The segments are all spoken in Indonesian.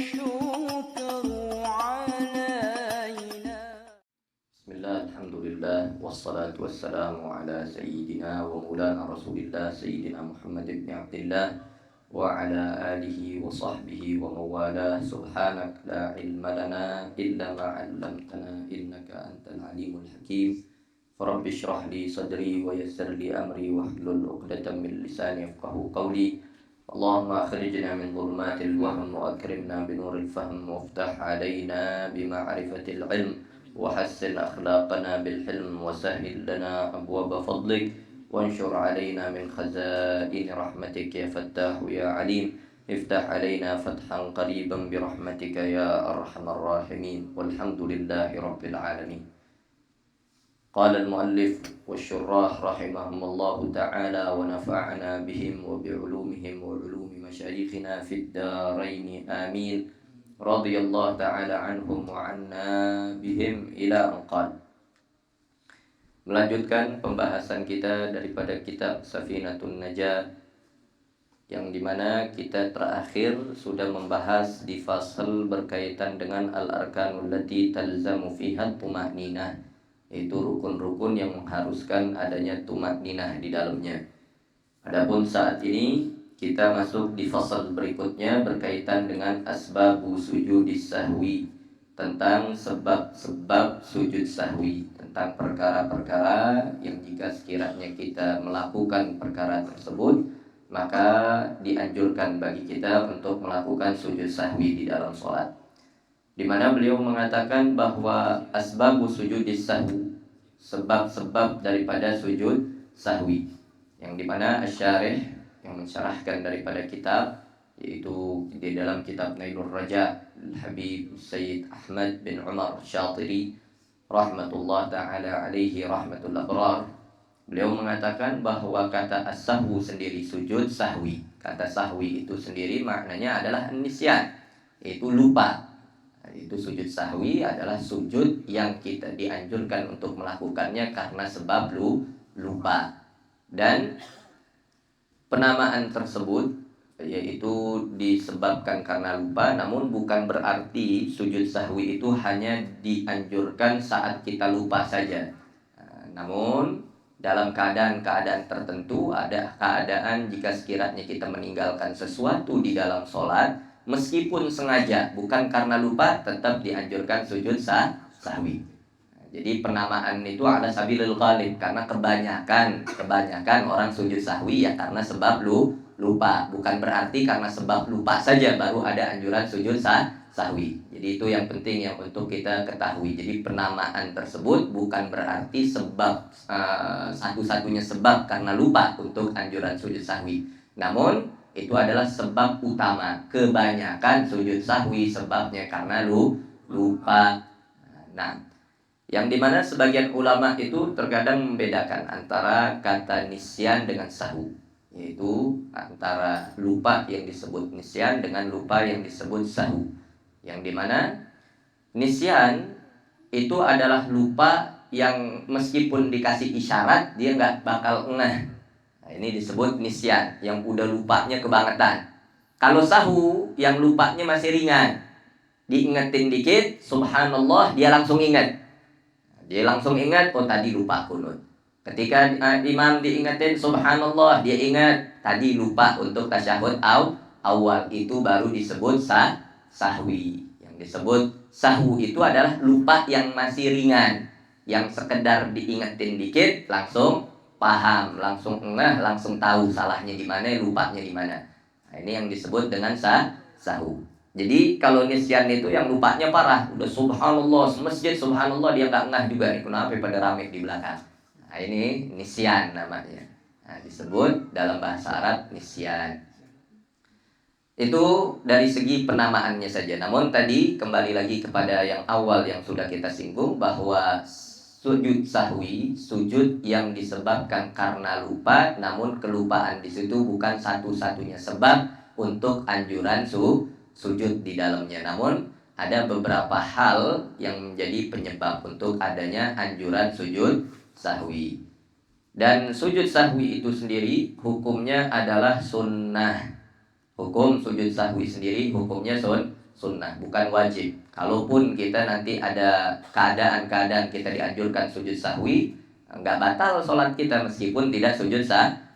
الشكر علينا. بسم الله الحمد لله والصلاة والسلام على سيدنا ومولانا رسول الله سيدنا محمد بن عبد الله وعلى آله وصحبه ومن والاه. سبحانك لا علم لنا إلا ما علمتنا إنك أنت العليم الحكيم. فرب اشرح لي صدري ويسر لي أمري واحلل عقدة من لساني يفقهوا قولي. اللهم أخرجنا من ظلمات الوهم وأكرمنا بنور الفهم وافتح علينا بمعرفة العلم وحسن أخلاقنا بالحلم وسهل لنا أبواب فضلك وانشر علينا من خزائن رحمتك يا فتاح يا عليم. افتح علينا فتحا قريبا برحمتك يا أرحم الراحمين والحمد لله رب العالمين. قال المؤلف والشراح رحمهم الله تعالى ونفعنا بهم وبعلومهم وعلوم مشايخنا في الدارين آمين. رضي الله تعالى عنهم وعنا بهم إلى أن قال. Melanjutkan pembahasan kita daripada kitab Safinatun Najah, yang dimana kita terakhir sudah membahas di fasal berkaitan dengan al-arkanul lati talzamu fiha tuma'ninah, yaitu rukun-rukun yang mengharuskan adanya tuma'ninah di dalamnya. Adapun saat ini kita masuk di fasal berikutnya berkaitan dengan asbabu sujudis sahwi, tentang sebab-sebab sujud sahwi, tentang perkara-perkara yang jika sekiranya kita melakukan perkara tersebut maka dianjurkan bagi kita untuk melakukan sujud sahwi di dalam sholat. Di mana beliau mengatakan bahwa asbabu sujudis sahwi, sebab-sebab daripada sujud sahwi, yang dimana asy-syarih yang mensyarahkan daripada kitab, yaitu di dalam kitab Nailur Raja Habib Sayyid Ahmad bin Umar Syatiri rahmatullah ta'ala alaihi rahmatul abrar, beliau mengatakan bahwa kata as-sahwu sendiri, sujud sahwi, kata sahwi itu sendiri maknanya adalah nisyan, yaitu lupa. Itu sujud sahwi adalah sujud yang kita dianjurkan untuk melakukannya karena sebab lupa. Dan penamaan tersebut yaitu disebabkan karena lupa, namun bukan berarti sujud sahwi itu hanya dianjurkan saat kita lupa saja. Namun dalam keadaan-keadaan tertentu, ada keadaan jika sekiranya kita meninggalkan sesuatu di dalam sholat, meskipun sengaja, bukan karena lupa, tetap dianjurkan sujud sahwi. Jadi penamaan itu ala sabilil ghalib, karena kebanyakan orang sujud sahwi ya karena sebab lupa, bukan berarti karena sebab lupa saja baru ada anjuran sujud sahwi. Jadi itu yang penting yang untuk kita ketahui. Jadi penamaan tersebut bukan berarti sebab satu-satunya sebab karena lupa untuk anjuran sujud sahwi. Namun itu adalah sebab utama. Kebanyakan sujud sahwi sebabnya karena lupa. Nah, yang dimana sebagian ulama itu terkadang membedakan antara kata nisyan dengan sahwu, yaitu antara lupa yang disebut nisyan dengan lupa yang disebut sahwu. Yang dimana nisyan itu adalah lupa yang meskipun dikasih isyarat dia nggak bakal ngeh. Nah, ini disebut nisyan, yang udah lupanya kebangetan. Kalau sahwu yang lupanya masih ringan, diingetin dikit, subhanallah, dia langsung ingat. Dia langsung ingat, oh tadi lupa kunut. Ketika imam diingetin subhanallah, dia ingat tadi lupa untuk tasyahud awal, itu baru disebut sahwi. Yang disebut sahwu itu adalah lupa yang masih ringan, yang sekedar diingetin dikit langsung paham, langsung ngeh, langsung tahu salahnya di mana, lupanya di mana. Nah, ini yang disebut dengan sahwu. Jadi kalau nisyan itu yang lupanya parah, udah subhanallah, masjid subhanallah dia nggak ngeh juga nih, kenapa pada rame di belakang. Nah, ini nisyan namanya. Nah, disebut dalam bahasa Arab nisyan. Itu dari segi penamaannya saja. Namun tadi kembali lagi kepada yang awal yang sudah kita singgung, bahwa sujud sahwi, sujud yang disebabkan karena lupa, namun kelupaan di situ bukan satu-satunya sebab untuk anjuran sujud di dalamnya. Namun ada beberapa hal yang menjadi penyebab untuk adanya anjuran sujud sahwi. Dan sujud sahwi itu sendiri hukumnya adalah sunnah. Hukum sujud sahwi sendiri hukumnya sunnah, bukan wajib. Kalaupun kita nanti ada keadaan-keadaan kita dianjurkan sujud sahwi, nggak batal sholat kita meskipun tidak sujud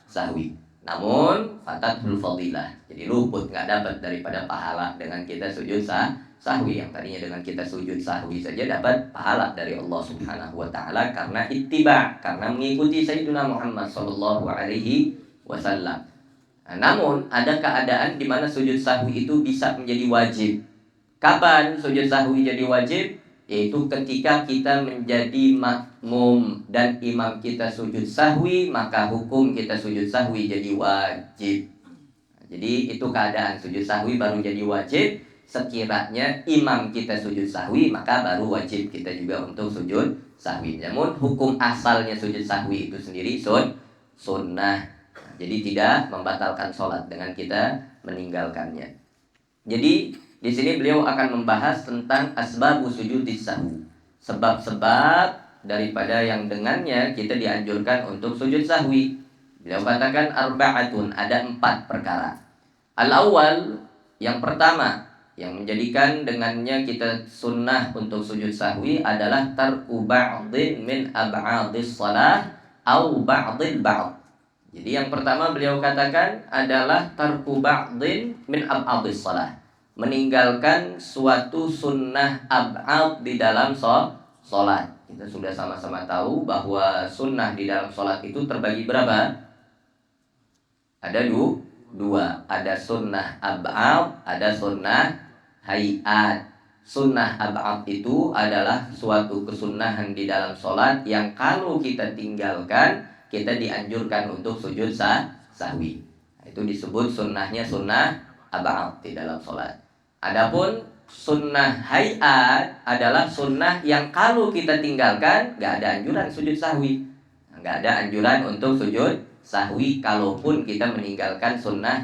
sahwi. Namun fatatul fadilah, jadi luput, nggak dapat daripada pahala dengan kita sujud sahwi. Yang tadinya dengan kita sujud sahwi saja dapat pahala dari Allah Subhanahu wa taala karena ittiba, karena mengikuti Sayyidina Muhammad sallallahu alaihi wasallam. Nah, namun ada keadaan di mana sujud sahwi itu bisa menjadi wajib. Kapan sujud sahwi jadi wajib? Yaitu ketika kita menjadi makmum dan imam kita sujud sahwi, maka hukum kita sujud sahwi jadi wajib. Jadi itu keadaan sujud sahwi baru jadi wajib. Sekiranya imam kita sujud sahwi, maka baru wajib kita juga untuk sujud sahwi. Namun hukum asalnya sujud sahwi itu sendiri sunnah. Jadi tidak membatalkan sholat dengan kita meninggalkannya. Jadi di sini beliau akan membahas tentang asbabu sujudis sahwi, sebab-sebab daripada yang dengannya kita dianjurkan untuk sujud sahwi. Beliau katakan arba'atun, ada 4 perkara. Al-awwal, yang pertama, yang menjadikan dengannya kita sunnah untuk sujud sahwi adalah tarku ba'dhin min ab'adis salah au ba'dil ba'd. Jadi yang pertama beliau katakan adalah tarku ba'dhin min ab'adis salah, meninggalkan suatu sunnah ab'ad di dalam sholat. Kita sudah sama-sama tahu bahwa sunnah di dalam sholat itu terbagi berapa? Ada dua. Ada sunnah ab'ad, ada sunnah hayat. Sunnah ab'ad itu adalah suatu kesunnahan di dalam sholat yang kalau kita tinggalkan, kita dianjurkan untuk sujud sahwi. Itu disebut sunnahnya sunnah ab'ad di dalam sholat. Adapun sunnah hayat adalah sunnah yang kalau kita tinggalkan, nggak ada anjuran sujud sahwi. Nggak ada anjuran untuk sujud sahwi kalaupun kita meninggalkan sunnah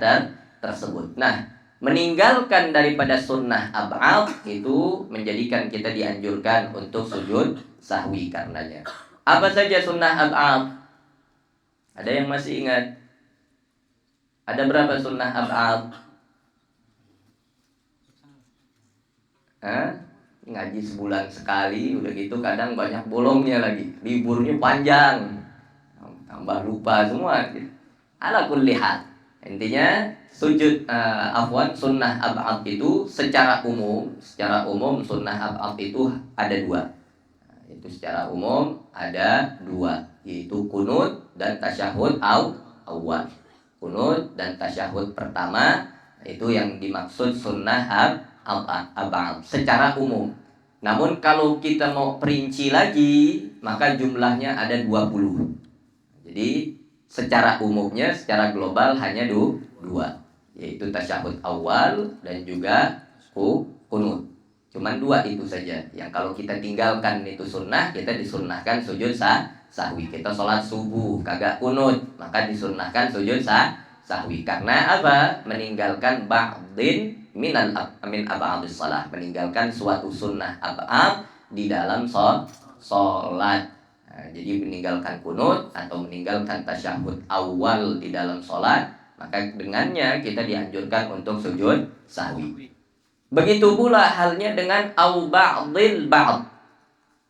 tersebut. Nah, meninggalkan daripada sunnah ab'ad itu menjadikan kita dianjurkan untuk sujud sahwi karenanya. Apa saja sunnah ab'ad? Ada yang masih ingat? Ada berapa sunnah ab'ad? Ngaji sebulan sekali, udah gitu kadang banyak bolongnya lagi, liburnya panjang, tambah lupa semua gitu. Ala kulli hal, intinya sunnah ab'ad itu secara umum sunnah ab'ad itu ada 2. Itu secara umum ada 2, yaitu kunut dan tasyahud awal. Kunut dan tasyahud pertama itu yang dimaksud sunnah ab'ad secara umum. Namun kalau kita mau perinci lagi, maka jumlahnya ada 20. Jadi secara umumnya, secara global hanya 2, yaitu tasyahud awal dan juga kunut. Cuman 2 itu saja. Yang kalau kita tinggalkan itu sunnah, kita disunnahkan sujud sahwi. Kita sholat subuh kagak kunut, maka disunnahkan sujud sahwi. Karena apa? Meninggalkan ba'dhin min ab'adis salah, meninggalkan suatu sunnah ab'ad di dalam sholat. Nah, jadi meninggalkan kunut atau meninggalkan tasyahud awal di dalam sholat, maka dengannya kita dianjurkan untuk sujud sahwi. Begitu pula halnya dengan au ba'dil ba'd,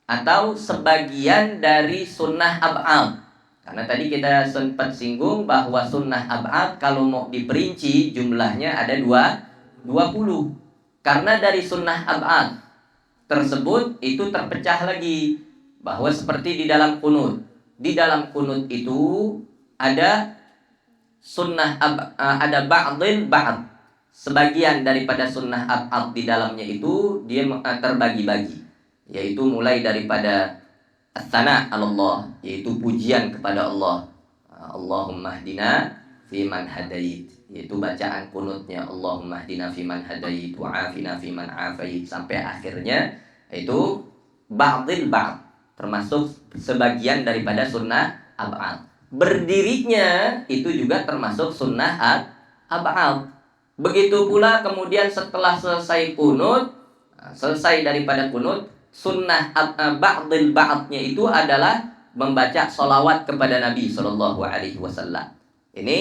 atau sebagian dari sunnah ab'ad. Karena tadi kita sempat singgung bahwa sunnah ab'ad kalau mau diperinci jumlahnya ada 20. Karena dari sunnah ab'ad tersebut itu terpecah lagi, bahwa seperti di dalam kunut. Di dalam kunut itu ada sunnah ada ba'dil ba'd. Sebagian daripada sunnah ab'ad di dalamnya itu dia terbagi-bagi, yaitu mulai daripada as-sana' 'ala Allah, yaitu pujian kepada Allah. Allahumma hdina fiman hadait, yaitu bacaan kunutnya Allahumma hdina fiman hadait wa afina fiman afait, sampai akhirnya itu ba'dil ba'd, termasuk sebagian daripada sunnah ab'ad. Berdirinya itu juga termasuk sunnah ab'ad. Begitu pula kemudian setelah selesai kunut, selesai daripada kunut, sunnah ba'dil ba'dnya itu adalah membaca sholawat kepada Nabi SAW. Ini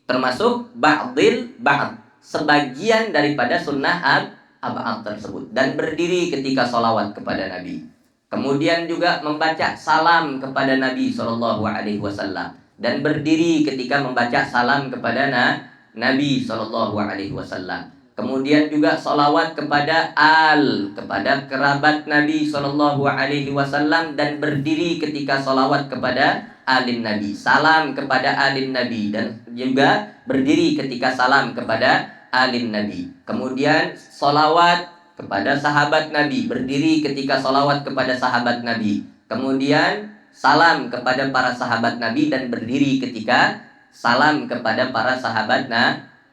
termasuk ba'dil ba'd, sebagian daripada sunnah ab'ad tersebut dan berdiri ketika sholawat kepada Nabi. Kemudian juga membaca salam kepada Nabi Shallallahu Alaihi Wasallam dan berdiri ketika membaca salam kepada Nabi Shallallahu Alaihi Wasallam. Kemudian juga sholawat kepada kepada kerabat Nabi Shallallahu Alaihi Wasallam dan berdiri ketika sholawat kepada alin Nabi, salam kepada alin Nabi dan juga berdiri ketika salam kepada alin Nabi. Kemudian sholawat kepada sahabat Nabi, berdiri ketika sholawat kepada sahabat Nabi. Kemudian salam kepada para sahabat Nabi dan berdiri ketika salam kepada para sahabat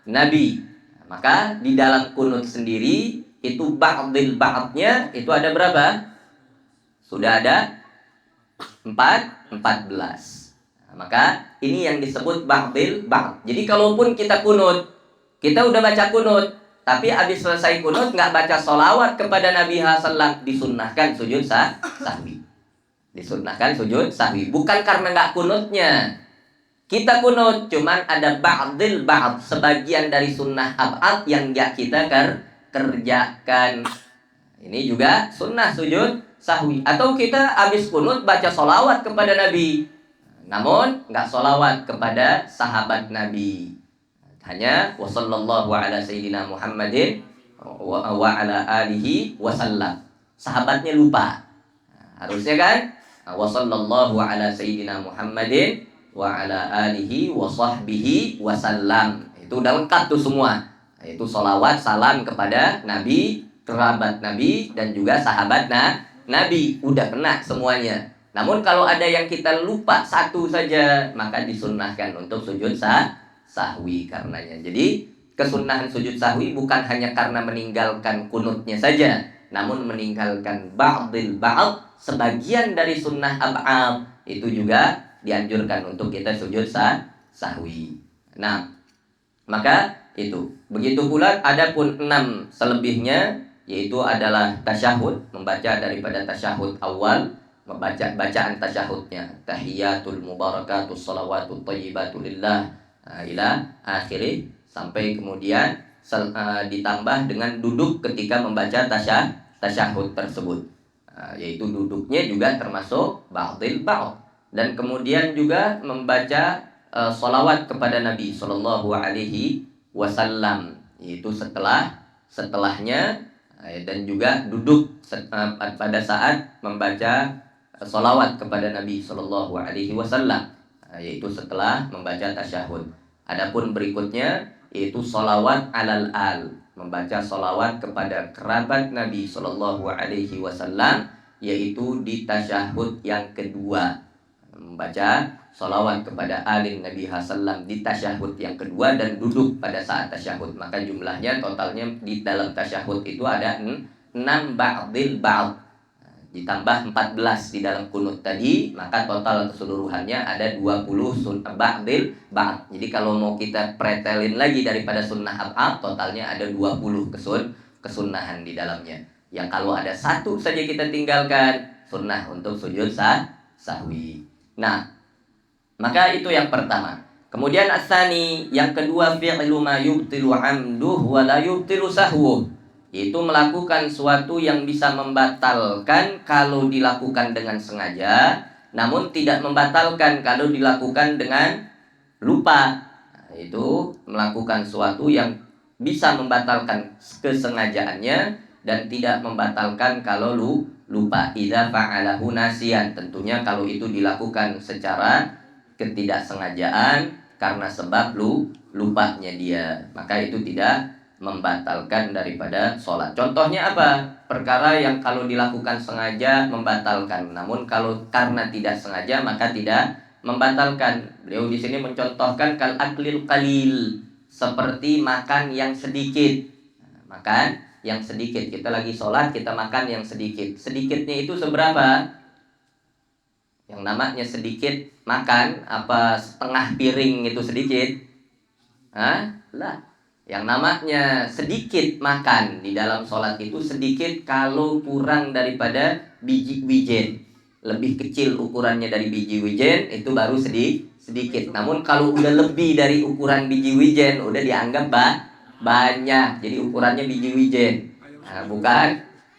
Nabi. Maka di dalam kunut sendiri itu ba'dnya itu ada berapa? Sudah ada 14. Maka ini yang disebut ba'd. Jadi kalaupun kita kunut, kita udah baca kunut, tapi habis selesai kunut nggak baca sholawat kepada Nabi SAW, disunnahkan sujud sahwi. Disunnahkan sujud sahwi. Bukan karena nggak kunutnya. Kita kunut, cuman ada ba'd, sebagian dari sunnah ab'ad yang gak kita kerjakan. Ini juga sunnah sujud sahwi. Atau kita habis kunut baca sholawat kepada Nabi, namun gak sholawat kepada sahabat Nabi. Hanya wa sallallahu ala sayyidina Muhammadin wa ala alihi wasallam. Sahabatnya lupa. Harusnya kan wa sallallahu ala sayyidina Muhammadin wa ala alihi wa sahbihi wasallam. Itu udah lengkap tuh semua. Itu sholawat salam kepada Nabi, kerabat Nabi dan juga sahabat Nabi. Udah kena semuanya. Namun kalau ada yang kita lupa satu saja, maka disunnahkan untuk sujud sahwi karenanya. Jadi kesunahan sujud sahwi bukan hanya karena meninggalkan kunutnya saja, namun meninggalkan ba'd, sebagian dari sunnah ab'ad itu juga dianjurkan untuk kita sujud sahwi. Nah, maka itu. Begitu pula adapun 6 selebihnya, yaitu adalah tasyahud, membaca daripada tasyahud awal, membaca bacaan tasyahudnya, tahiyatul mubarakatus salawatut thayyibatu lillah ila akhirih, sampai kemudian ditambah dengan duduk ketika membaca tasyahud tersebut. Yaitu duduknya juga termasuk ba'd. Dan kemudian juga membaca sholawat kepada Nabi Shallallahu Alaihi Wasallam, itu setelahnya, dan juga duduk pada saat membaca sholawat kepada Nabi Shallallahu Alaihi Wasallam, yaitu setelah membaca tasyahud. Adapun berikutnya yaitu sholawat alal membaca sholawat kepada kerabat Nabi Shallallahu Alaihi Wasallam, yaitu di tasyahud yang kedua. Membaca sholawat kepada alin Nabi Sallam di tasyahud yang kedua dan duduk pada saat tasyahud. Maka jumlahnya totalnya di dalam tasyahud itu ada 6 ba'dil ba'd, ditambah 14 di dalam kunut tadi, maka total keseluruhannya ada 20 sunnah ba'dil ba'd. Jadi kalau mau kita pretelin lagi daripada sunnah ab'ad, totalnya ada 20 kesunnahan di dalamnya. Yang kalau ada satu saja kita tinggalkan, sunnah untuk sujud sahwi. Nah, maka itu yang pertama. Kemudian asani, yang kedua, fi'lu ma yubtilu 'amduhu wa la yubtilu sahwuh. Itu melakukan suatu yang bisa membatalkan kalau dilakukan dengan sengaja, namun tidak membatalkan kalau dilakukan dengan lupa. Itu melakukan suatu yang bisa membatalkan kesengajaannya dan tidak membatalkan kalau lupa. Idza fa'alahu nasiyan, tentunya kalau itu dilakukan secara ketidaksengajaan karena sebab lupanya dia, maka itu tidak membatalkan daripada sholat. Contohnya apa? Perkara yang kalau dilakukan sengaja membatalkan, namun kalau karena tidak sengaja maka tidak membatalkan. Beliau di sini mencontohkan kal aklil qalil, seperti makan yang sedikit. Makan yang sedikit, kita lagi sholat, kita makan yang sedikit. Sedikitnya itu seberapa? Yang namanya sedikit makan, apa setengah piring itu sedikit? Lah. Yang namanya sedikit makan di dalam sholat itu sedikit kalau kurang daripada biji wijen. Lebih kecil ukurannya dari biji wijen, itu baru sedikit. Namun kalau udah lebih dari ukuran biji wijen, udah dianggap banyak. Jadi ukurannya biji wijen. Nah,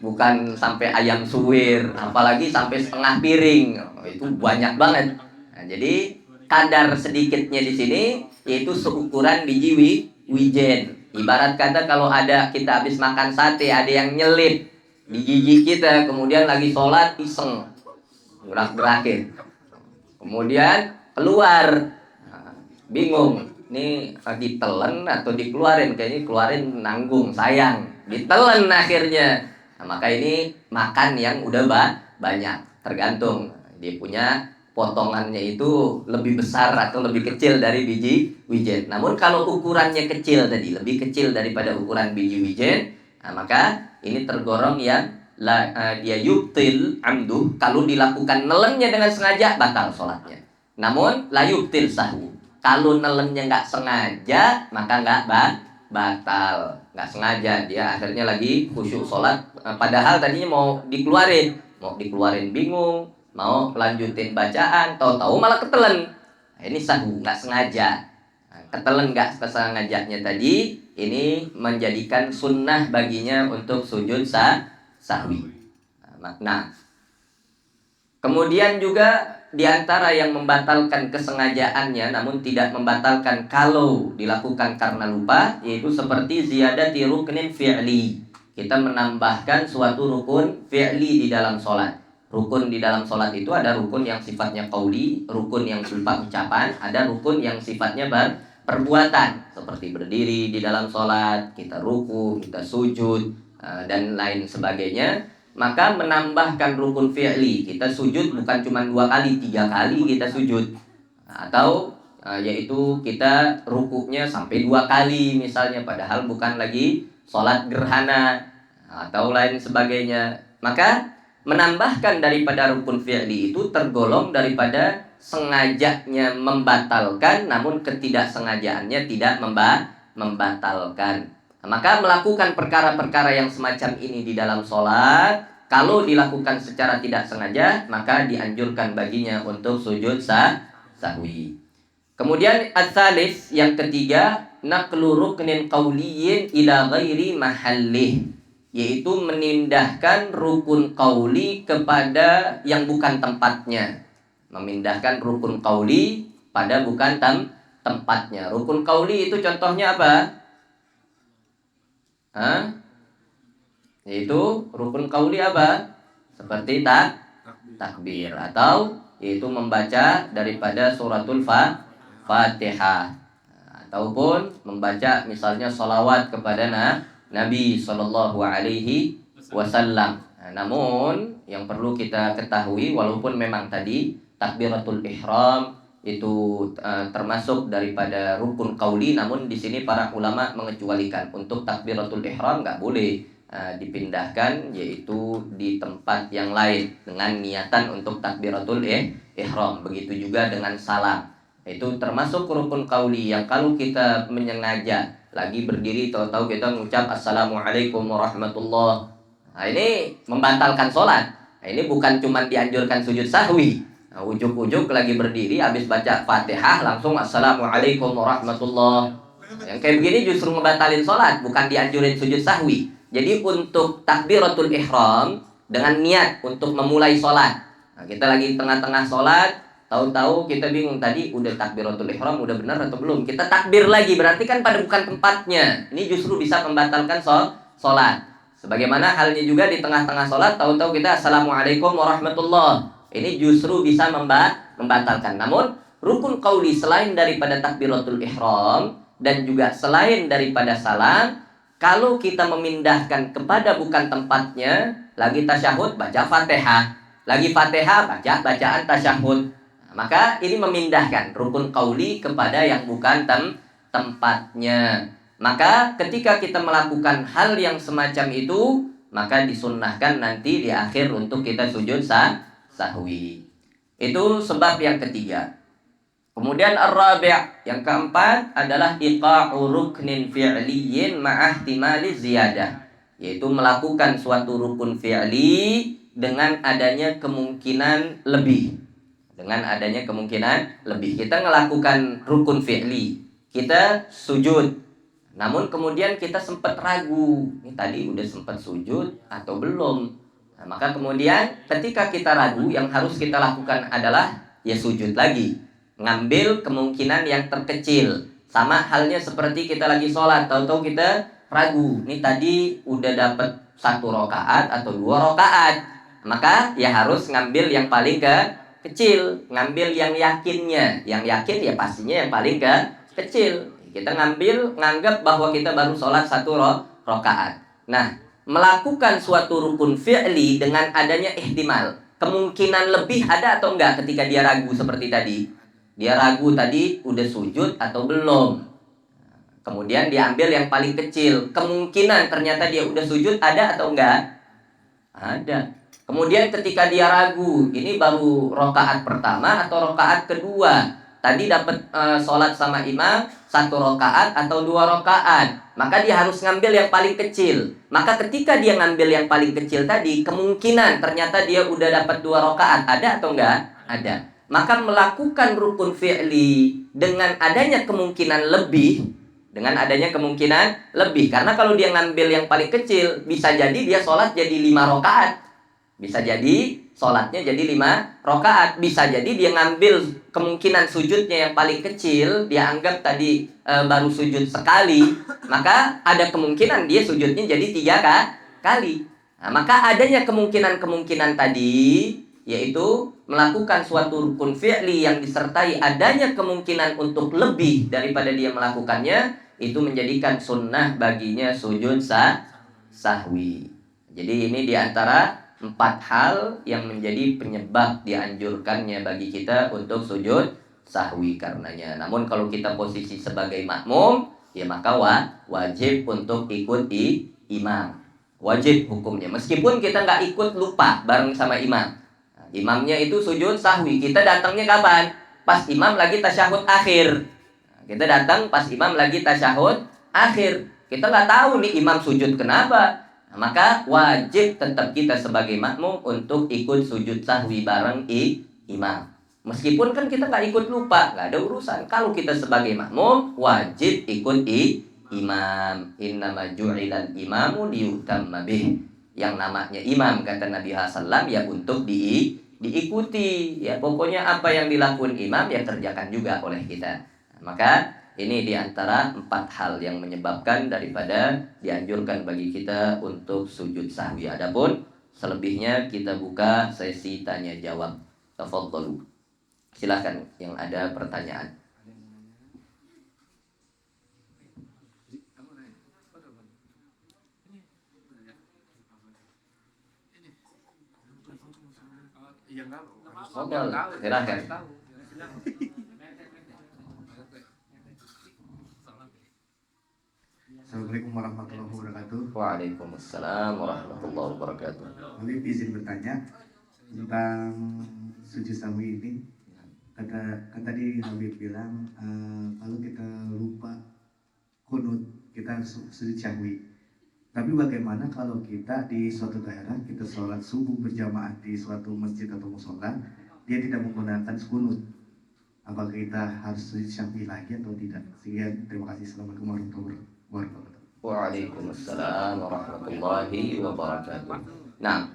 bukan sampai ayam suwir, apalagi sampai setengah piring. Itu banyak banget. Nah, jadi kadar sedikitnya di sini yaitu seukuran biji wijen. Ibarat kata kalau ada kita habis makan sate, ada yang nyelip di gigi kita, kemudian lagi sholat iseng gerak-gerakin, kemudian keluar. Nah, bingung ini ditelan atau dikeluarin, kayaknya keluarin nanggung, sayang ditelan akhirnya. Nah, maka ini makan yang udah banyak, tergantung dia punya potongannya itu lebih besar atau lebih kecil dari biji wijen. Namun kalau ukurannya kecil tadi, lebih kecil daripada ukuran biji wijen, nah, maka ini tergolong yang dia yubtil amduh. Kalau dilakukan nelennya dengan sengaja, batal sholatnya. Namun la yubtil sahwu. Kalau nelennya nggak sengaja, maka nggak batal. Nggak sengaja, dia akhirnya lagi khusyuk sholat, padahal tadinya mau dikeluarin bingung, mau lanjutin bacaan, tahu-tahu malah ketelen. Nah, ini sahwu, nggak sengaja. Nah, ketelen nggak kesengajanya tadi, ini menjadikan sunnah baginya untuk sujud sahwi. Nah, kemudian juga diantara yang membatalkan kesengajaannya namun tidak membatalkan kalau dilakukan karena lupa, yaitu seperti ziyadati ruknin fi'li. Kita menambahkan suatu rukun fi'li di dalam sholat. Rukun di dalam sholat itu ada rukun yang sifatnya qauli, rukun yang berupa ucapan, ada rukun yang sifatnya perbuatan, seperti berdiri di dalam sholat, kita ruku, kita sujud, dan lain sebagainya. Maka menambahkan rukun fi'li, kita sujud bukan cuma 2 kali, 3 kali kita sujud, atau yaitu kita rukuknya sampai 2 kali misalnya, padahal bukan lagi sholat gerhana atau lain sebagainya. Maka menambahkan daripada rukun fi'li itu tergolong daripada sengajanya membatalkan, namun ketidaksengajaannya tidak membatalkan. Maka melakukan perkara-perkara yang semacam ini di dalam sholat, kalau dilakukan secara tidak sengaja, maka dianjurkan baginya untuk sujud sahwi. Kemudian ats-tsalits, yang ketiga, naqlu ruknin qauliyyin ila ghairi mahallih, yaitu menindahkan rukun qauli kepada yang bukan tempatnya. Memindahkan rukun qauli pada bukan tempatnya. Rukun qauli itu contohnya apa? Yaitu rukun qauli apa? Seperti takbir, atau yaitu membaca daripada suratul Fatihah, ataupun membaca misalnya sholawat kepada Nabi Shallallahu Alaihi Wasallam. Namun yang perlu kita ketahui, walaupun memang tadi takbiratul ihram itu termasuk daripada rukun qauli, namun di sini para ulama mengecualikan untuk takbiratul ihram nggak boleh dipindahkan, yaitu di tempat yang lain dengan niatan untuk takbiratul ihram. Begitu juga dengan salam, itu termasuk rukun qauli yang kalau kita menyengaja lagi berdiri, tahu-tahu kita mengucap assalamualaikum warahmatullah, nah ini membatalkan sholat. Nah, ini bukan cuma dianjurkan sujud sahwi, nah, ujuk-ujuk lagi berdiri habis baca Fatihah langsung assalamualaikum warahmatullah. Yang kayak begini justru ngebatalin sholat, bukan dianjurin sujud sahwi. Jadi untuk takbiratul ihram dengan niat untuk memulai sholat, nah, kita lagi tengah-tengah sholat, tahu-tahu kita bingung, tadi udah takbiratul ihram udah benar atau belum, kita takbir lagi, berarti kan pada bukan tempatnya. Ini justru bisa membatalkan sholat. Sebagaimana halnya juga di tengah-tengah sholat, tahu-tahu kita assalamualaikum warahmatullah, ini justru bisa membatalkan. Namun rukun qauli selain daripada takbiratul ihram dan juga selain daripada salam, kalau kita memindahkan kepada bukan tempatnya, lagi tasyahud baca Fatihah, lagi Fatihah baca bacaan tasyahud, maka ini memindahkan rukun qauli kepada yang bukan tempatnya. Maka ketika kita melakukan hal yang semacam itu, maka disunnahkan nanti di akhir untuk kita sujud sahwi. Itu sebab yang ketiga. Kemudian ar-rabi', yang keempat adalah iqa'u ruknin fi'liyyin ma'ahtimali ziyadah, yaitu melakukan suatu rukun fi'li dengan adanya kemungkinan lebih. Dengan adanya kemungkinan lebih, kita melakukan rukun fi'li, kita sujud. Namun kemudian kita sempat ragu, ini tadi udah sempat sujud atau belum. Nah, maka kemudian ketika kita ragu, yang harus kita lakukan adalah ya sujud lagi, ngambil kemungkinan yang terkecil. Sama halnya seperti kita lagi sholat, tahu-tahu kita ragu, ini tadi udah dapat 1 rakaat atau 2 rakaat, maka ya harus ngambil yang paling kecil, ngambil yang yakinnya. Yang yakin ya pastinya yang paling kecil. Kita nganggap bahwa kita baru sholat 1 rakaat. Nah, melakukan suatu rukun fi'li dengan adanya ihtimal, kemungkinan lebih ada atau enggak ketika dia ragu seperti tadi. Dia ragu tadi udah sujud atau belum. Kemudian diambil yang paling kecil, kemungkinan ternyata dia udah sujud ada atau enggak? Ada. Kemudian ketika dia ragu, ini baru rakaat pertama atau rakaat kedua. Tadi dapat sholat sama imam 1 rakaat atau 2 rakaat, maka dia harus ngambil yang paling kecil. Maka ketika dia ngambil yang paling kecil tadi, kemungkinan ternyata dia udah dapat 2 rakaat ada atau enggak? Ada. Maka melakukan rukun fi'li dengan adanya kemungkinan lebih, karena kalau dia ngambil yang paling kecil, bisa jadi dia sholat jadi 5 rakaat. Bisa jadi sholatnya jadi 5 rakaat. Bisa jadi dia ngambil kemungkinan sujudnya yang paling kecil, dia anggap tadi baru sujud sekali, maka ada kemungkinan dia sujudnya jadi 3 kali. Nah, maka adanya kemungkinan tadi, yaitu melakukan suatu rukun fi'li yang disertai adanya kemungkinan untuk lebih daripada dia melakukannya, itu menjadikan sunnah baginya sujud sahwi. Jadi ini diantara 4 hal yang menjadi penyebab dianjurkannya bagi kita untuk sujud sahwi karenanya. Namun kalau kita posisi sebagai makmum, ya maka wajib untuk ikut imam. Wajib hukumnya. Meskipun kita nggak ikut, lupa bareng sama imam. Nah, imamnya itu sujud sahwi, kita datangnya kapan? Pas imam lagi tasyahud akhir. Nah, kita datang pas imam lagi tasyahud akhir. Kita nggak tahu nih imam sujud kenapa. Nah, maka wajib tetap kita sebagai makmum untuk ikut sujud sahwi bareng imam. Meskipun kan kita nggak ikut, lupa, nggak ada urusan. Kalau kita sebagai makmum, wajib ikut imam. Innama ju'ilal imamu liyutamma bih. Yang namanya imam, kata Nabi SAW, ya untuk diikuti. Ya pokoknya apa yang dilakukan imam ya kerjakan juga oleh kita. Nah, maka ini diantara 4 hal yang menyebabkan daripada dianjurkan bagi kita untuk sujud sahwi. Adapun selebihnya kita buka sesi tanya jawab. Tafadhalu. Silakan yang ada pertanyaan. Silakan. Assalamualaikum warahmatullahi wabarakatuh. Waalaikumsalam warahmatullahi wabarakatuh. Habib izin bertanya tentang sujud sahwi ini. Kan tadi Habib bilang kalau kita lupa kunut kita sujud sahwi. Tapi bagaimana kalau kita di suatu daerah kita sholat subuh berjamaah di suatu masjid atau mushola, dia tidak menggunakan kunut? Apakah kita harus sujud sahwi lagi atau tidak? Sekian, terima kasih. Assalamualaikum warahmatullahi wabarakatuh. Waalaikumsalam warahmatullahi wabarakatuh. Nah,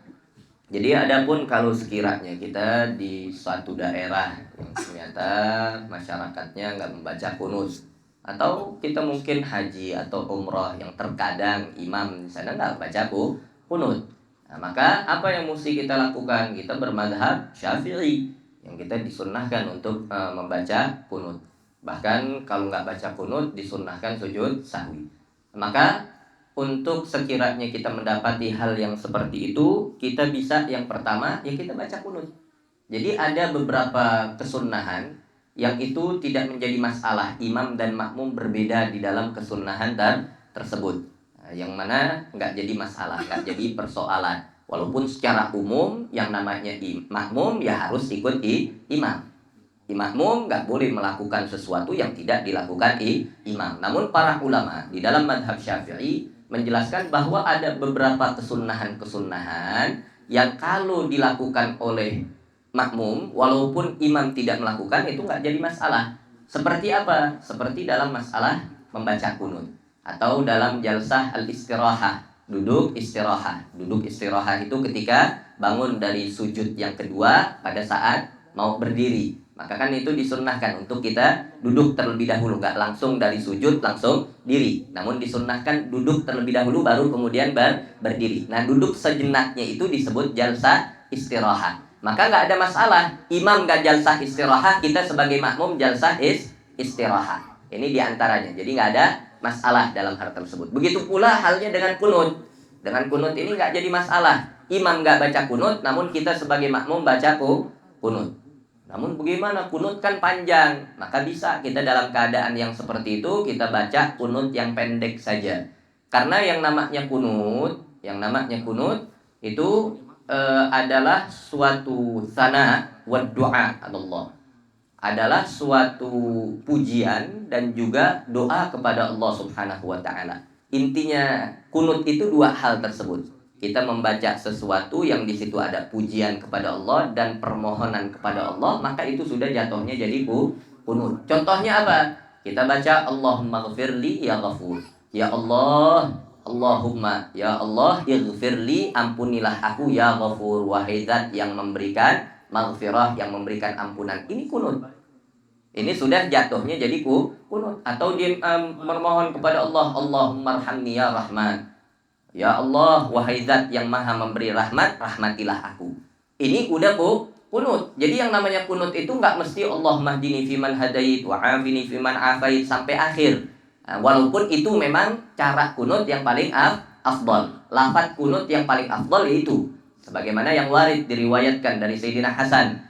jadi adapun kalau sekiranya kita di suatu daerah yang ternyata masyarakatnya nggak membaca kunut, atau kita mungkin haji atau umrah yang terkadang imam di sana nggak baca kunut, nah, maka apa yang mesti kita lakukan? Kita bermadhab Syafi'i, yang kita disunnahkan untuk membaca kunut. Bahkan kalau nggak baca kunut disunnahkan sujud sahwi. Maka untuk sekiranya kita mendapati hal yang seperti itu, kita bisa yang pertama ya kita baca kunut. Jadi ada beberapa kesunnahan yang itu tidak menjadi masalah, imam dan makmum berbeda di dalam kesunnahan tersebut. Nah, yang mana nggak jadi masalah, nggak jadi persoalan. Walaupun secara umum yang namanya makmum ya harus ikut imam. Makmum nggak boleh melakukan sesuatu yang tidak dilakukan imam. Namun para ulama di dalam madhab Syafi'i menjelaskan bahwa ada beberapa kesunnahan yang kalau dilakukan oleh makmum, walaupun imam tidak melakukan, itu nggak jadi masalah. Seperti apa? Seperti dalam masalah membaca kunut. atau dalam jalsah al-istirahah, duduk istirahat. Duduk istirahat itu ketika bangun dari sujud yang kedua pada saat mau berdiri. Maka kan itu disunnahkan untuk kita duduk terlebih dahulu, nggak langsung dari sujud langsung diri. Namun disunnahkan duduk terlebih dahulu baru kemudian berdiri. Nah, duduk sejenaknya itu disebut jalsah istirahat. Maka nggak ada masalah imam nggak jalsah istirahat, kita sebagai makmum jalsah istirahat. Ini diantaranya. Jadi nggak ada masalah dalam hal tersebut. Begitu pula halnya dengan kunut. Dengan kunut ini nggak jadi masalah. Imam nggak baca kunut, namun kita sebagai makmum baca kunut. Namun bagaimana, kunut kan panjang, maka bisa kita dalam keadaan yang seperti itu kita baca kunut yang pendek saja. Karena yang namanya kunut itu adalah suatu sana wa doa Allah. Adalah suatu pujian dan juga doa kepada Allah Subhanahu wa taala. Intinya kunut itu dua hal tersebut. Kita membaca sesuatu yang di situ ada pujian kepada Allah dan permohonan kepada Allah, maka itu sudah jatuhnya jadi kunut. Contohnya apa? Kita baca Allahumma ghfirli ya ghafur. Ya Allah, Allahumma ya Allah ighfirli, ampunilah aku ya ghafur, wahai zat yang memberikan maghfirah, yang memberikan ampunan. Ini kunut. Ini sudah jatuhnya jadi kunut. Atau dia memohon kepada Allah, Allahumma arhamni ya Rahman. Ya Allah, wahai zat yang maha memberi rahmat, rahmatilah aku. Ini udah kunut. Jadi yang namanya kunut itu nggak mesti Allahumma hdini fiman hadait wa afini fiman afait sampai akhir. Nah, walaupun itu memang cara kunut yang paling afdal. Lafaz kunut yang paling afdal yaitu sebagaimana yang warid diriwayatkan dari Sayyidina Hasan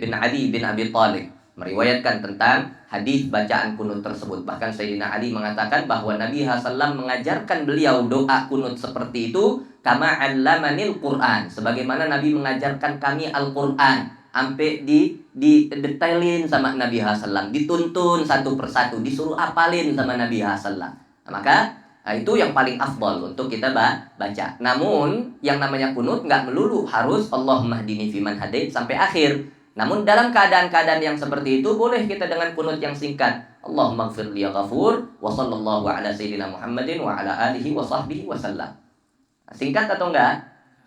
bin Ali bin Abi Thalib, meriwayatkan tentang hadis bacaan kunut tersebut. Bahkan Sayyidina Ali mengatakan bahwa Nabi SAW mengajarkan beliau doa kunut seperti itu, kama 'allamanil Qur'an, sebagaimana Nabi mengajarkan kami Al-Qur'an, sampai didetailin sama Nabi SAW, dituntun satu persatu, disuruh apalin sama Nabi SAW. Maka itu yang paling afdal untuk kita baca. Namun yang namanya kunut nggak melulu harus Allahumma hdini fiman hadait sampai akhir. Namun dalam keadaan-keadaan yang seperti itu boleh kita dengan kunut yang singkat. Allahumma ighfirli ya ghafur wa sallallahu ala sayyidina Muhammadin wa ala alihi wa sahbihi wa sallam. Singkat atau enggak?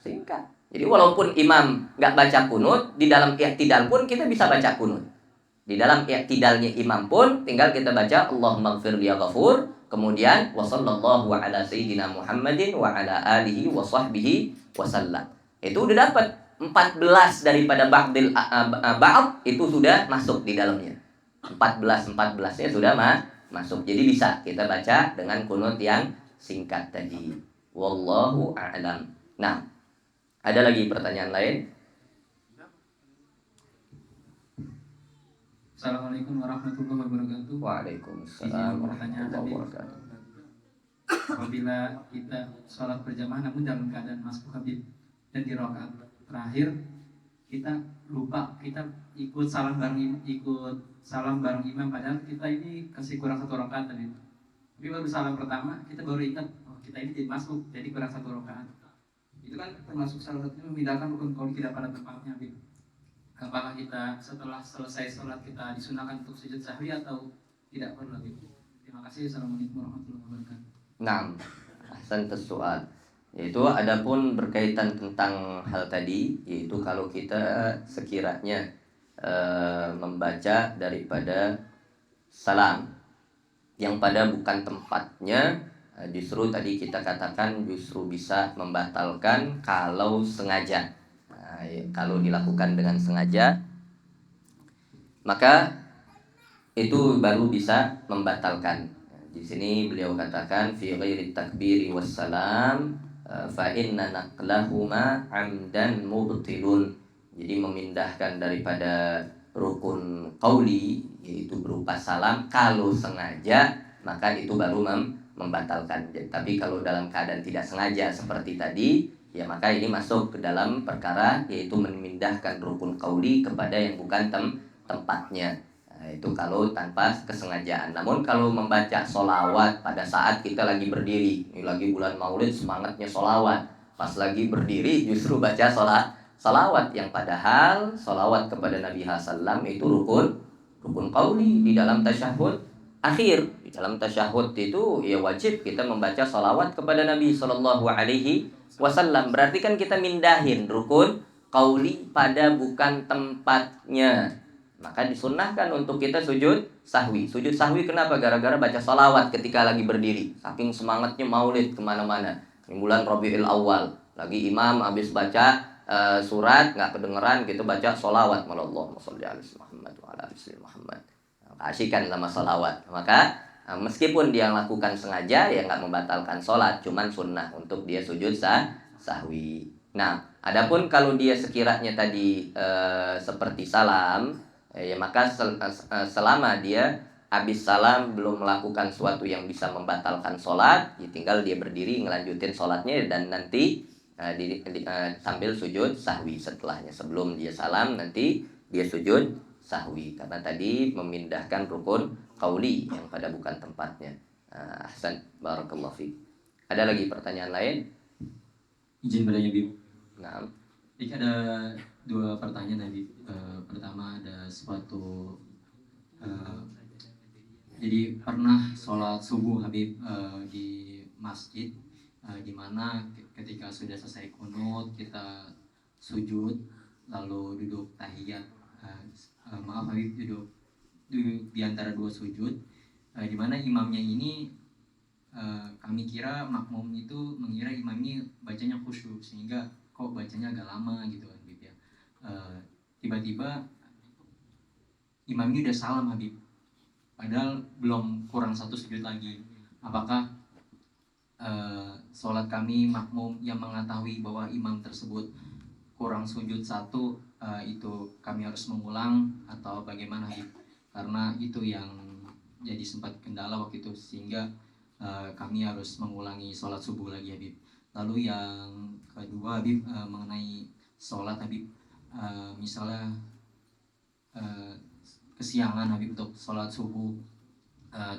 Singkat. Jadi walaupun imam enggak baca kunut, di dalam i'tidal pun kita bisa baca kunut. Di dalam i'tidalnya imam pun tinggal kita baca Allahumma ighfirli ya ghafur, kemudian wa sallallahu ala sayyidina Muhammadin wa ala alihi wa sahbihi wa sallam. Itu udah dapat 14 daripada ba'dil ba'd itu sudah masuk di dalamnya. 14-14-nya sudah masuk. Jadi bisa kita baca dengan kunut yang singkat tadi. Wallahu a'lam. Nah, ada lagi pertanyaan lain? Assalamualaikum warahmatullahi wabarakatuh. Waalaikumsalam warahmatullahi wabarakatuh. Apabila kita sholat berjamaah namun dalam keadaan masbuk Habib dan di rakaat terakhir kita lupa, kita ikut salam bareng imam, padahal kita ini kasih kurang satu rakaat tadi. Tapi baru salam pertama kita baru ingat, oh kita ini jadi masuk, jadi kurang satu rakaat. Itu kan termasuk salah satunya memindahkan rukun qauli tidak pada tempatnya, Habib. Apakah kita setelah selesai sholat kita disunahkan untuk sujud sahwi atau tidak perlu, Habib? Terima kasih. Assalamualaikum warahmatullahi wabarakatuh. Nah, ahsan soal. Yaitu adapun berkaitan tentang hal tadi, yaitu kalau kita sekiranya membaca daripada salam yang pada bukan tempatnya, justru tadi kita katakan justru bisa membatalkan kalau sengaja. Nah, kalau dilakukan dengan sengaja, maka itu baru bisa membatalkan. Di sini beliau katakan fi ghairi takbiri wassalam fa inna naqlahuma amdan mubtilun. Jadi memindahkan daripada rukun qauli yaitu berupa salam kalau sengaja maka itu baru membatalkan. Tapi kalau dalam keadaan tidak sengaja seperti tadi, ya maka ini masuk ke dalam perkara yaitu memindahkan rukun qauli kepada yang bukan tempatnya. Nah, itu kalau tanpa kesengajaan. Namun kalau membaca solawat pada saat kita lagi berdiri, ini lagi bulan Maulid semangatnya solawat, pas lagi berdiri justru baca solawat yang padahal solawat kepada Nabi SAW itu rukun qauli di dalam tasyahud akhir. dalam tasyahud itu ya wajib kita membaca sholawat kepada Nabi Shallallahu Alaihi Wasallam. Berarti kan kita mindahin rukun qauli pada bukan tempatnya. Maka disunnahkan untuk kita sujud sahwi. Sujud sahwi kenapa? Gara-gara baca sholawat ketika lagi berdiri. Saking semangatnya maulid kemana-mana. Di bulan Rabiul Awal. Lagi imam habis baca surat nggak kedengeran gitu baca sholawat. Allahumma sholli ala Muhammad wa ala ali Muhammad. Kasihkan sama sholawat. Maka meskipun dia lakukan sengaja ya nggak membatalkan sholat. Cuman sunnah untuk dia sujud sahwi. Nah, adapun kalau dia sekiranya tadi seperti salam, ya maka selama dia habis salam belum melakukan sesuatu yang bisa membatalkan sholat, ya tinggal dia berdiri ngelanjutin sholatnya dan nanti sambil sujud sahwi setelahnya. Sebelum dia salam nanti dia sujud sahwi karena tadi memindahkan rukun qauli yang pada bukan tempatnya. Ahsan, barakallahu fiik. Ada lagi pertanyaan lain? Izin bertanya, Bib. Nah, Jadi ada dua pertanyaan tadi. Pertama ada suatu jadi pernah sholat subuh Habib di masjid di mana ketika sudah selesai kunut kita sujud lalu duduk tahiyat. Maaf Habib, duduk di antara dua sujud di mana imamnya ini kami kira makmum itu mengira imam ini bacanya khusyuk sehingga kok bacanya agak lama gitu kan Habib ya. Tiba-tiba imam ini udah salam Habib, padahal belum kurang satu sujud lagi. Apakah sholat kami makmum yang mengetahui bahwa imam tersebut kurang sujud satu itu kami harus mengulang atau bagaimana Habib? Karena itu yang jadi sempat kendala waktu itu sehingga kami harus mengulangi sholat subuh lagi Habib. Lalu yang kedua Habib mengenai sholat Habib, misalnya kesiangan Habib untuk sholat subuh,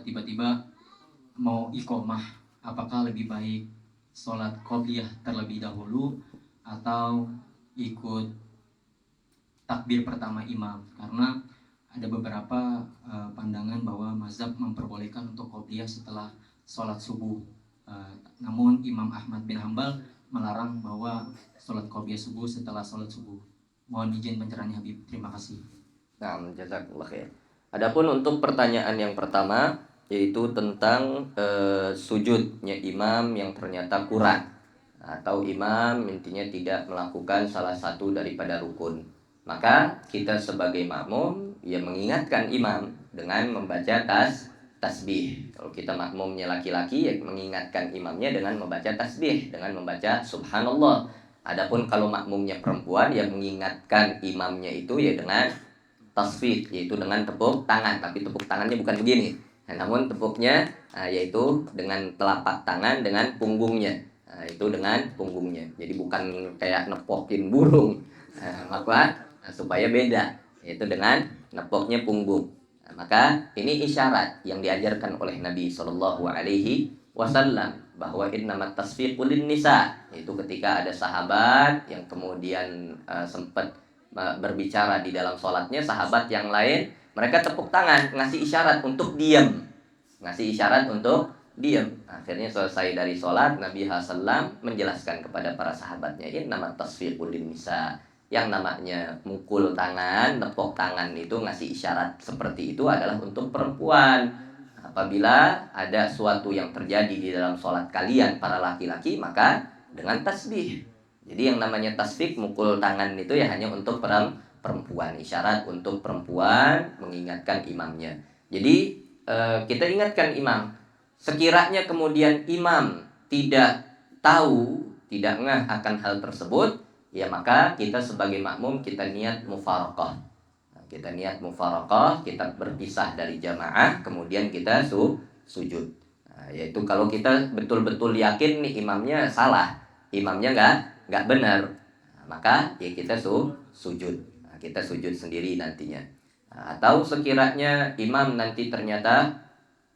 tiba-tiba mau iqomah, apakah lebih baik sholat qobliyah terlebih dahulu atau ikut takbir pertama imam? Karena ada beberapa pandangan bahwa mazhab memperbolehkan untuk qobliyah setelah sholat subuh. Namun Imam Ahmad bin Hambal melarang bahwa sholat qobliyah subuh setelah sholat subuh. Mohon izin pencerahannya Habib. Terima kasih. nah, jazakallah khair. Adapun untuk pertanyaan yang pertama yaitu tentang sujudnya imam yang ternyata kurang atau imam intinya tidak melakukan salah satu daripada rukun. Maka kita sebagai makmum ya mengingatkan imam dengan membaca tasbih. Kalau kita makmumnya laki-laki ya mengingatkan imamnya dengan membaca tasbih, dengan membaca subhanallah. Adapun kalau makmumnya perempuan ya mengingatkan imamnya itu ya dengan tasfik, yaitu dengan tepuk tangan, tapi tepuk tangannya bukan begini. Namun tepuknya yaitu dengan telapak tangan dengan punggungnya. Itu dengan punggungnya. Jadi bukan kayak nepokin burung. Maka supaya beda, yaitu dengan nepoknya punggung. Maka ini isyarat yang diajarkan oleh Nabi Shallallahu Alaihi Wasallam bahwa innamat tasfiqul nisa, itu ketika ada sahabat yang kemudian sempat berbicara di dalam sholatnya, sahabat yang lain mereka tepuk tangan ngasih isyarat untuk diam, Akhirnya selesai dari sholat, Nabi SAW menjelaskan kepada para sahabatnya, innamat tasfiqul nisa, yang namanya mukul tangan, nepok tangan itu ngasih isyarat seperti itu adalah untuk perempuan. Apabila ada suatu yang terjadi di dalam sholat kalian para laki-laki, maka dengan tasbih. Jadi yang namanya tasbih, mukul tangan itu ya hanya untuk perempuan, isyarat untuk perempuan mengingatkan imamnya. Jadi kita ingatkan imam. Sekiranya kemudian imam tidak tahu, tidak ngeh akan hal tersebut, ya maka kita sebagai makmum kita niat mufaraqah. Kita berpisah dari jamaah, kemudian kita sujud. Yaitu kalau kita betul-betul yakin nih imamnya salah, imamnya nggak benar, maka ya kita sujud. Kita sujud sendiri nantinya. Atau sekiranya imam nanti ternyata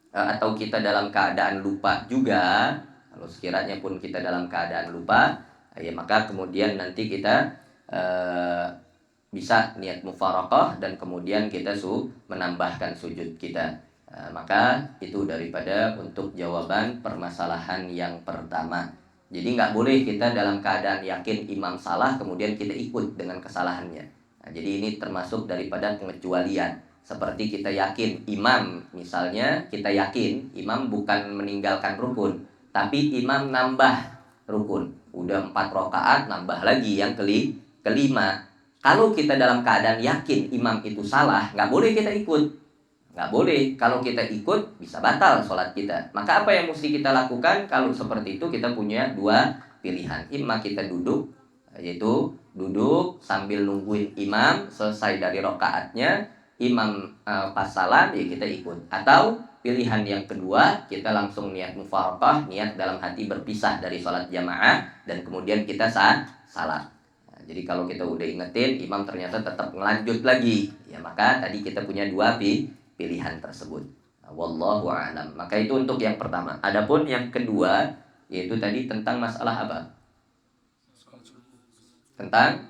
atau kita dalam keadaan lupa juga, kalau sekiranya pun kita dalam keadaan lupa, ya maka kemudian nanti kita bisa niat mufaraqah dan kemudian kita menambahkan sujud kita. Maka itu daripada untuk jawaban permasalahan yang pertama. Jadi nggak boleh kita dalam keadaan yakin imam salah kemudian kita ikut dengan kesalahannya. Jadi ini termasuk daripada pengecualian. Seperti kita yakin imam, misalnya kita yakin imam bukan meninggalkan rukun, tapi imam nambah rukun. Udah 4 rakaat nambah lagi yang kelima. Kalau kita dalam keadaan yakin imam itu salah, nggak boleh kita ikut. Nggak boleh. Kalau kita ikut, bisa batal sholat kita. Maka apa yang mesti kita lakukan? Kalau seperti itu kita punya 2 pilihan. Imam kita duduk, yaitu duduk sambil nungguin imam selesai dari rakaatnya. Imam pas salam, ya kita ikut. Atau pilihan yang kedua, kita langsung niat mufaraqah, niat dalam hati berpisah dari sholat jamaah, dan kemudian kita salat. Jadi kalau kita udah ingetin, imam ternyata tetap ngelanjut lagi, ya maka tadi kita punya 2 pilihan tersebut. Wallahu a'lam. Maka itu untuk yang pertama. Adapun yang kedua, yaitu tadi tentang masalah apa? Tentang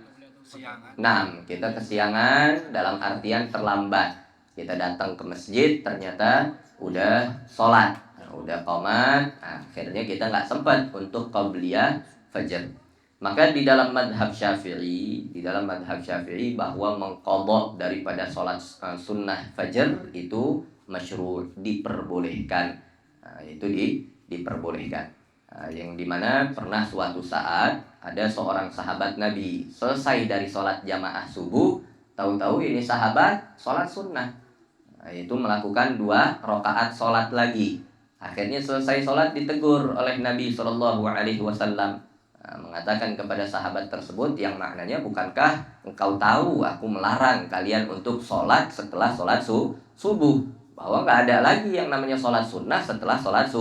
kita kesiangan dalam artian terlambat. Kita datang ke masjid, ternyata udah sholat, udah qomat, akhirnya kita nggak sempat untuk qabliyah fajr. Maka di dalam madhab syafi'i, bahwa mengqadha daripada sholat sunnah fajar itu masyru', diperbolehkan. Itu diperbolehkan. Yang dimana pernah suatu saat ada seorang sahabat Nabi selesai dari sholat jamaah subuh, tahu-tahu ini sahabat sholat sunnah, itu melakukan 2 rakaat sholat lagi. Akhirnya selesai sholat ditegur oleh Nabi SAW, mengatakan kepada sahabat tersebut yang maknanya, bukankah engkau tahu aku melarang kalian untuk sholat setelah sholat subuh, bahwa nggak ada lagi yang namanya sholat sunnah setelah sholat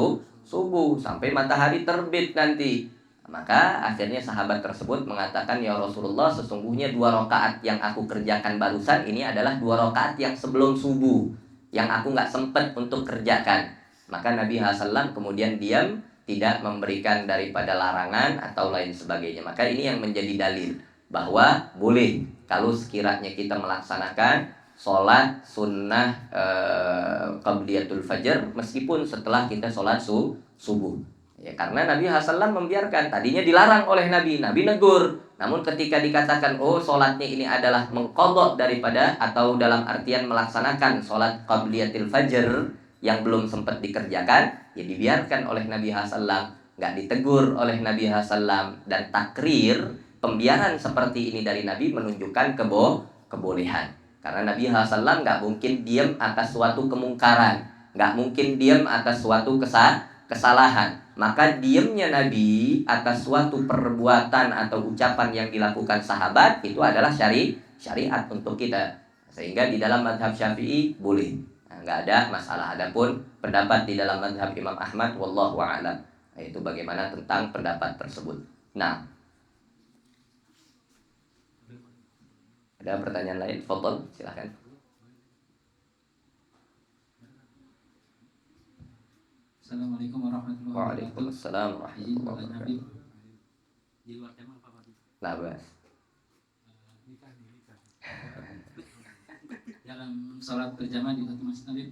subuh sampai matahari terbit nanti. Maka akhirnya sahabat tersebut mengatakan, ya Rasulullah, sesungguhnya 2 rakaat yang aku kerjakan barusan ini adalah 2 rakaat yang sebelum subuh, yang aku nggak sempat untuk kerjakan. Maka Nabi SAW kemudian diam, tidak memberikan daripada larangan atau lain sebagainya. Maka ini yang menjadi dalil bahwa boleh kalau sekiranya kita melaksanakan sholat sunnah qabliyatul fajr meskipun setelah kita sholat subuh. Ya, karena Nabi SAW membiarkan. Tadinya dilarang oleh Nabi negur. Namun ketika dikatakan, oh sholatnya ini adalah mengqadha daripada, atau dalam artian melaksanakan sholat qabliyatul fajr yang belum sempat dikerjakan, ya dibiarkan oleh Nabi SAW, nggak ditegur oleh Nabi SAW. Dan takrir, pembiaran seperti ini dari Nabi menunjukkan kebolehan. Karena Nabi SAW nggak mungkin diam atas suatu kemungkaran, nggak mungkin diam atas suatu kesalahan. Maka diamnya Nabi atas suatu perbuatan atau ucapan yang dilakukan sahabat itu adalah syariat untuk kita. Sehingga di dalam madhab Syafi'i boleh, nggak ada masalah. Adapun pendapat di dalam madhab Imam Ahmad, wallahu a'lam, itu bagaimana tentang pendapat tersebut. Nah, ada pertanyaan lain? Fadhol, silahkan. Assalamualaikum warahmatullahi wabarakatuh. Waalaikumsalam warahmatullahi wabarakatuh. Di luar tema apa Pak? Nah, Bas. Dalam sholat berjamaah di satu masjid Nabi,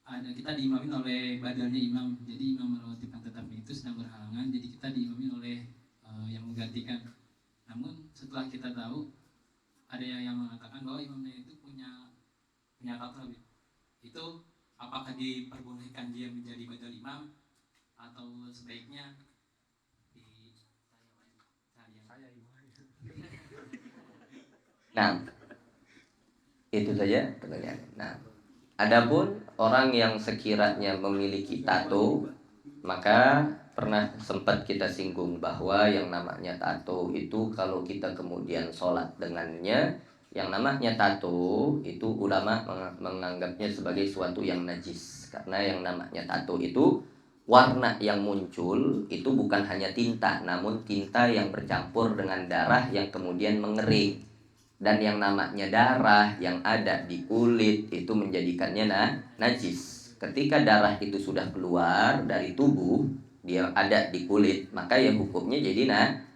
ada kita diimamin oleh badalnya imam. Jadi imam merawatibkan tetapi itu sedang berhalangan. Jadi kita diimamin oleh yang menggantikan. Namun setelah kita tahu ada yang mengatakan bahwa imamnya itu punya tato. Itu apakah diperbolehkan dia menjadi badal imam atau sebaiknya Nah, itu saja pertanyaan. Nah, adapun orang yang sekiranya memiliki tato, maka pernah sempat kita singgung bahwa yang namanya tato itu kalau kita kemudian sholat dengannya, yang namanya tato itu ulama menganggapnya sebagai suatu yang najis. Karena yang namanya tato itu warna yang muncul itu bukan hanya tinta, namun tinta yang bercampur dengan darah yang kemudian mengering. Dan yang namanya darah yang ada di kulit itu menjadikannya najis. Ketika darah itu sudah keluar dari tubuh, dia ada di kulit, maka ya hukumnya jadi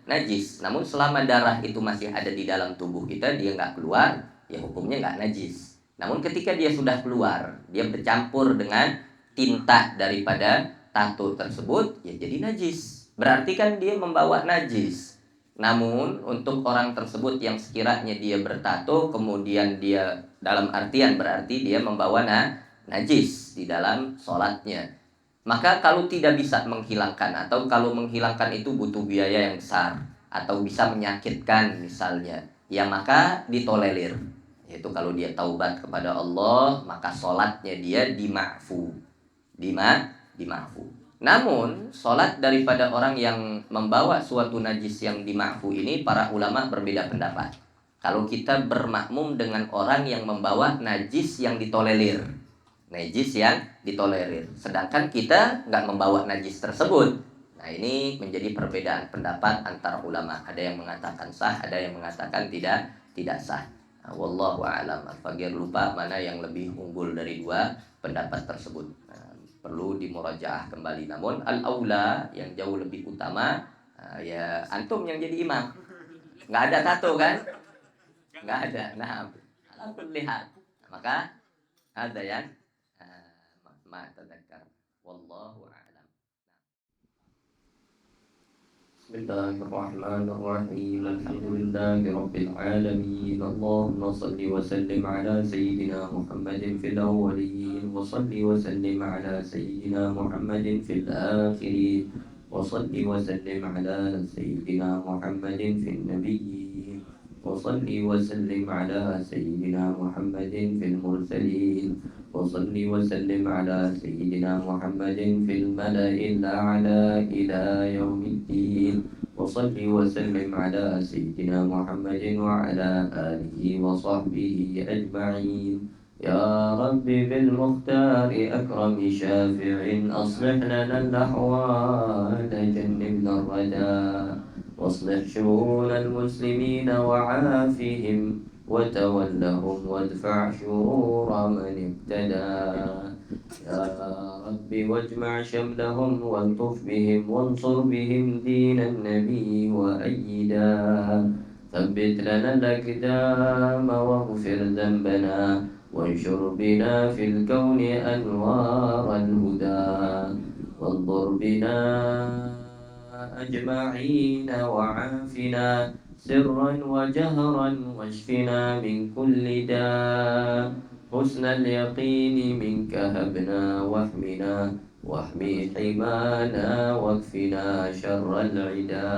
najis. Namun selama darah itu masih ada di dalam tubuh kita, dia nggak keluar, ya hukumnya nggak najis. Namun ketika dia sudah keluar, dia bercampur dengan tinta daripada tato tersebut, ya jadi najis. Berarti kan dia membawa najis. Namun untuk orang tersebut yang sekiranya dia bertato, kemudian dia dalam artian berarti dia membawa najis di dalam sholatnya. Maka kalau tidak bisa menghilangkan, atau kalau menghilangkan itu butuh biaya yang besar, atau bisa menyakitkan misalnya, ya maka ditolerir. Yaitu kalau dia taubat kepada Allah, maka sholatnya dia dima'fu. Dima'fu. Namun, sholat daripada orang yang membawa suatu najis yang dima'fu ini, para ulama berbeda pendapat. Kalau kita bermakmum dengan orang yang membawa najis yang ditolerir. Najis yang ditolerir. Sedangkan kita nggak membawa najis tersebut. Nah, ini menjadi perbedaan pendapat antara ulama. Ada yang mengatakan sah, ada yang mengatakan tidak sah. Nah, wallahu a'lam. Al-Faqir lupa mana yang lebih unggul dari dua pendapat tersebut. Nah, perlu dimurajaah kembali. Namun al-aula yang jauh lebih utama, ya antum yang jadi imam. Nggak ada tato kan? Nggak ada. Nah, antum lihat. Maka ada yang ma tadzakar. Wallahu a'lam. Bismillahirrahmanirrahim. Alhamdulillahirabbil alamin. Allahumma shalli wa sallim ala sayyidina Muhammadin fil awwalin wa shalli wa sallim ala sayyidina Muhammadin fil akhirin wa shalli wa sallim ala sayyidina Muhammadin fil nabiyyin wa shalli wa sallim ala sayyidina Muhammadin fil mursalin wa shalli wa sallim ala sayyidina Muhammadin fil mala'il a'la ila yaumiddin wa shalli wa sallim ala sayyidina Muhammadin wa ala alihi wa sahbihi ajma'in. Ya Rabbi bil Mukhtar akram shafi'in aslih lana al-ahwal jannibna ar-rada واصلح شؤون المسلمين وعافهم وتولهم وادفع شرور من ابتدى يا رب واجمع شملهم والطف بهم وانصر بهم دين النبي وأيدا ثبت لنا الأقدام واغفر ذنبنا وانشر بنا في الكون أنوار الهدى وانظر بنا أجمعين وعافنا سرا وجهرا واشفنا من كل داء حسن اليقين منك هبنا واحمنا واحمي حمانا واكفنا شر العدا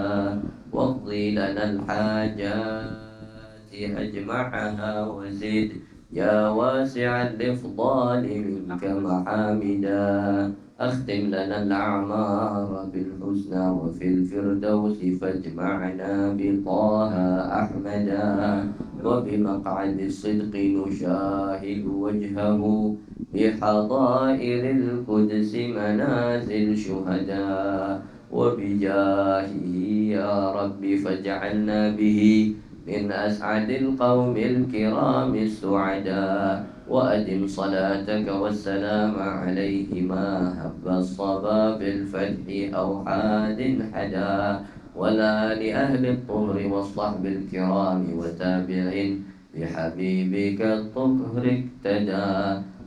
واقضي لنا الحاجات أجمعها وزد يا واسع الإفضال منك محامدا أختم لنا الأعمار بالحسنى وفي الفردوس فاجمعنا بطه أحمدا وبمقعد الصدق نشاهد وجهه بحضائر القدس منازل شهداء وبجاهه يا رب فاجعلنا به من أسعد القوم الكرام السعداء وأدم صلاتك والسلام عليه ما هب الصبا بالفتح أو حاد حدا ولا لأهل الطهر والصحب الكرام وتابعين بحبيبك الطهر اقتدى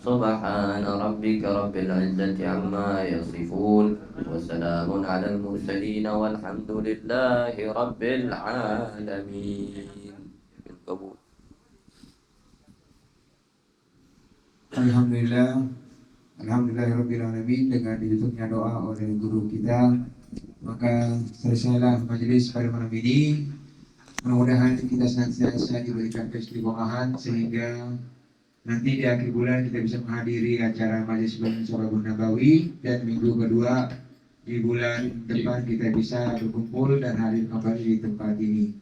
سبحان ربك رب العزة عما يصفون وسلام على المرسلين والحمد لله رب العالمين. Alhamdulillahirrabbilalamin. Dengan ditutupnya doa oleh guru kita, maka selesailah majelis pada malam ini. Mudah-mudahan kita senantiasa diberikan keistiqomahan sehingga nanti di akhir bulan kita bisa menghadiri acara majelis bulan Shalawat Nabawi, dan minggu kedua di bulan depan kita bisa berkumpul dan hadir kembali di tempat ini.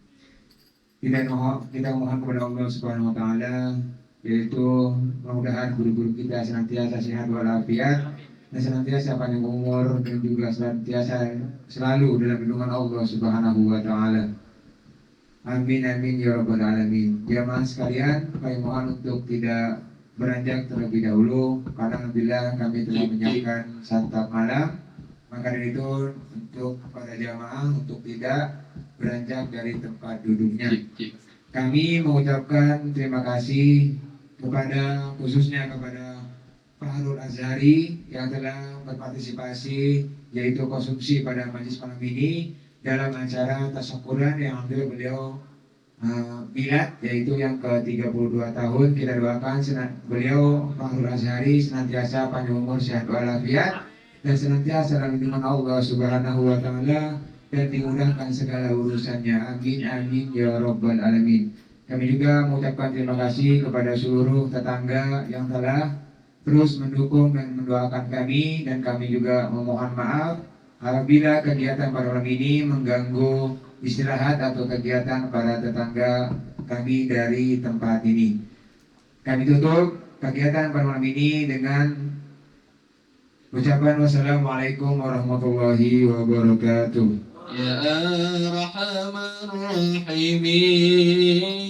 Kita mohon kepada Allah Subhanahu wa taala, yaitu mudah-mudahan guru-guru kita senantiasa sehat walafiat dan senantiasa panjang umur, dan juga senantiasa selalu dalam lindungan Allah Subhanahu wa taala. Amin amin ya rabbal alamin. Jamaah sekalian, kami mohon untuk tidak beranjak terlebih dahulu karena alhamdulillah kami telah menyiapkan santap malam. Maka dari itu untuk para jamaah untuk tidak beranjak dari tempat duduknya. Kami mengucapkan terima kasih kepada khususnya kepada Pak Harun Azhari yang telah berpartisipasi yaitu konsumsi pada majelis malam ini dalam acara tasyakuran yang alhamdulillah beliau milad yaitu yang ke-32 tahun. Kita doakan beliau Pak Harun Azhari senantiasa panjang umur, sehat walafiat dan senantiasa dalam lindungan Allah Subhanahu wa taala dan dimudahkan segala urusannya. Amin amin ya rabbal alamin. Kami juga mengucapkan terima kasih kepada seluruh tetangga yang telah terus mendukung dan mendoakan kami, dan kami juga memohon maaf apabila kegiatan pada malam ini mengganggu istirahat atau kegiatan para tetangga kami dari tempat ini. Kami tutup kegiatan pada malam ini dengan ucapan wassalamualaikum warahmatullahi wabarakatuh. Ya Arhamar Rahimin.